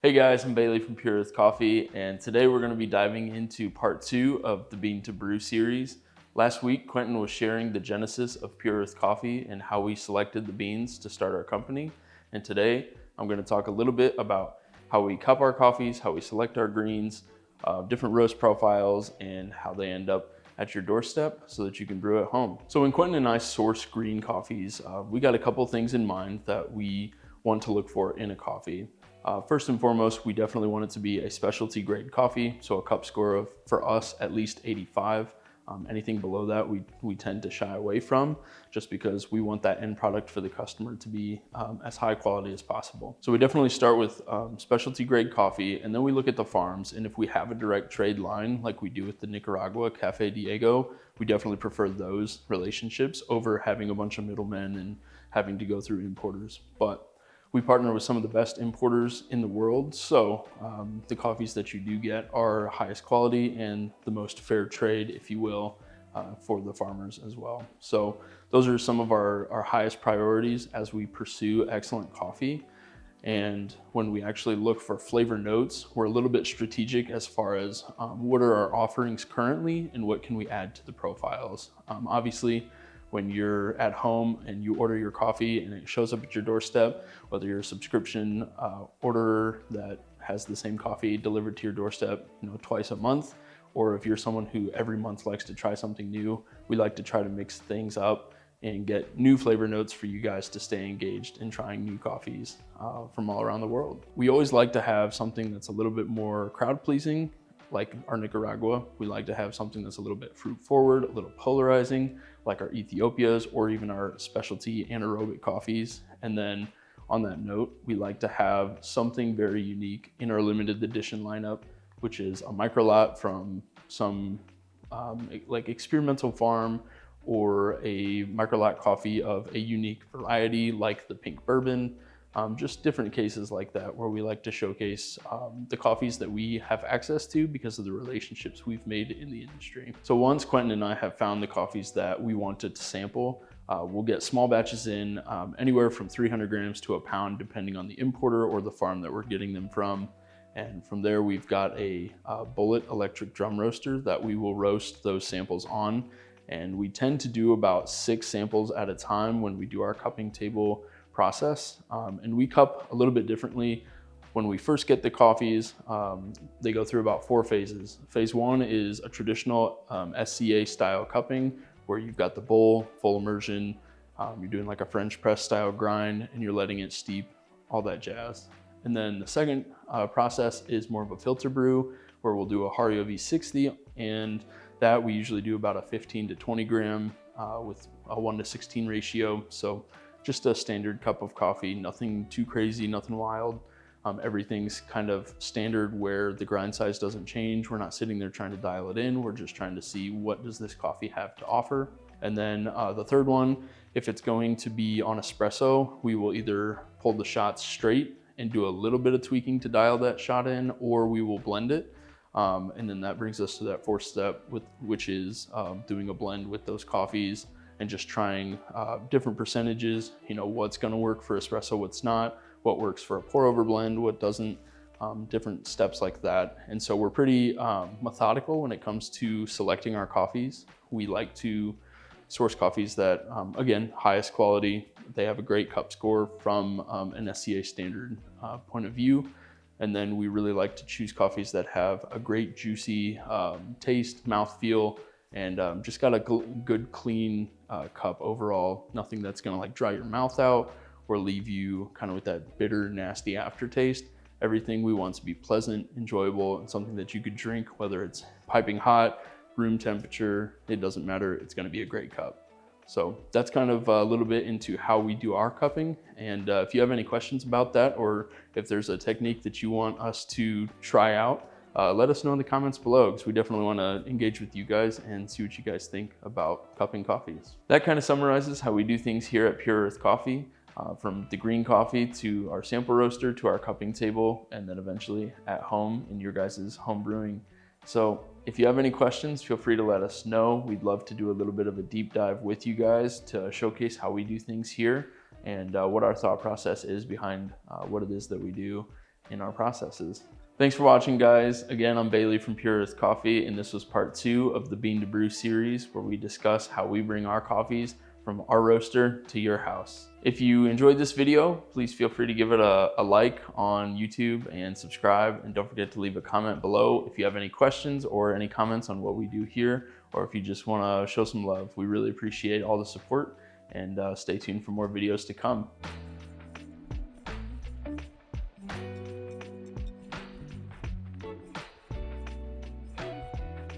Hey guys, I'm Bailey from Pure Earth Coffee, and today we're going to be diving into part 2 of the Bean to Brew series. Last week, Quentin was sharing the genesis of Pure Earth Coffee and how we selected the beans to start our company. And today, I'm going to talk a little bit about how we cup our coffees, how we select our greens, different roast profiles, and how they end up at your doorstep so that you can brew at home. So when Quentin and I source green coffees, we got a couple things in mind that we want to look for in a coffee. First and foremost, we definitely want it to be a specialty grade coffee, so a cup score of, for us, at least 85. Anything below that we tend to shy away from, just because we want that end product for the customer to be as high quality as possible. So we definitely start with specialty grade coffee, and then we look at the farms, and if we have a direct trade line like we do with the Nicaragua Cafe Diego, we definitely prefer those relationships over having a bunch of middlemen and having to go through importers. But we partner with some of the best importers in the world, so the coffees that you do get are highest quality and the most fair trade, if you will, for the farmers as well. So those are some of our highest priorities as we pursue excellent coffee. And when we actually look for flavor notes, we're a little bit strategic as far as what are our offerings currently and what can we add to the profiles. Obviously, when you're at home and you order your coffee and it shows up at your doorstep, whether you're a subscription orderer that has the same coffee delivered to your doorstep, twice a month, or if you're someone who every month likes to try something new, we like to try to mix things up and get new flavor notes for you guys to stay engaged in trying new coffees from all around the world. We always like to have something that's a little bit more crowd pleasing. Like our Nicaragua, we like to have something that's a little bit fruit forward, a little polarizing, like our Ethiopias or even our specialty anaerobic coffees. And then on that note, we like to have something very unique in our limited edition lineup, which is a micro lot from some like experimental farm, or a micro lot coffee of a unique variety like the pink bourbon. Just different cases like that where we like to showcase the coffees that we have access to because of the relationships we've made in the industry. So once Quentin and I have found the coffees that we wanted to sample, we'll get small batches in, anywhere from 300 grams to a pound, depending on the importer or the farm that we're getting them from. And from there, we've got a bullet electric drum roaster that we will roast those samples on. And we tend to do about 6 samples at a time when we do our cupping table process. And we cup a little bit differently. When we first get the coffees, they go through about 4 phases. Phase 1 is a traditional SCA style cupping, where you've got the bowl, full immersion, you're doing like a French press style grind, and you're letting it steep, all that jazz. And then the second process is more of a filter brew, where we'll do a Hario V60, and that we usually do about a 15 to 20 gram with a 1:16 ratio. So just a standard cup of coffee, nothing too crazy, nothing wild. Everything's kind of standard where the grind size doesn't change. We're not sitting there trying to dial it in. We're just trying to see what does this coffee have to offer. And then the third one, if it's going to be on espresso, we will either pull the shots straight and do a little bit of tweaking to dial that shot in, or we will blend it. And then that brings us to that 4th step, which is doing a blend with those coffees and just trying different percentages, what's gonna work for espresso, what's not, what works for a pour over blend, what doesn't, different steps like that. And so we're pretty methodical when it comes to selecting our coffees. We like to source coffees that, again, highest quality. They have a great cup score from an SCA standard point of view. And then we really like to choose coffees that have a great juicy taste, mouthfeel, and just got a good clean cup overall. Nothing that's gonna like dry your mouth out or leave you kind of with that bitter, nasty aftertaste. Everything we want to be pleasant, enjoyable, and something that you could drink, whether it's piping hot, room temperature, it doesn't matter, it's gonna be a great cup. So that's kind of a little bit into how we do our cupping. And if you have any questions about that, or if there's a technique that you want us to try out, let us know in the comments below, because we definitely want to engage with you guys and see what you guys think about cupping coffees. That kind of summarizes how we do things here at Pure Earth Coffee, from the green coffee to our sample roaster to our cupping table, and then eventually at home in your guys' home brewing. So if you have any questions, feel free to let us know. We'd love to do a little bit of a deep dive with you guys to showcase how we do things here and what our thought process is behind what it is that we do. in our processes. Thanks for watching, guys. Again, I'm Bailey from Pure Earth Coffee, and this was part 2 of the Bean to Brew series, where we discuss how we bring our coffees from our roaster to your house. If you enjoyed this video, please feel free to give it a like on YouTube and subscribe, and don't forget to leave a comment below if you have any questions or any comments on what we do here, or if you just want to show some love. We really appreciate all the support, and stay tuned for more videos to come.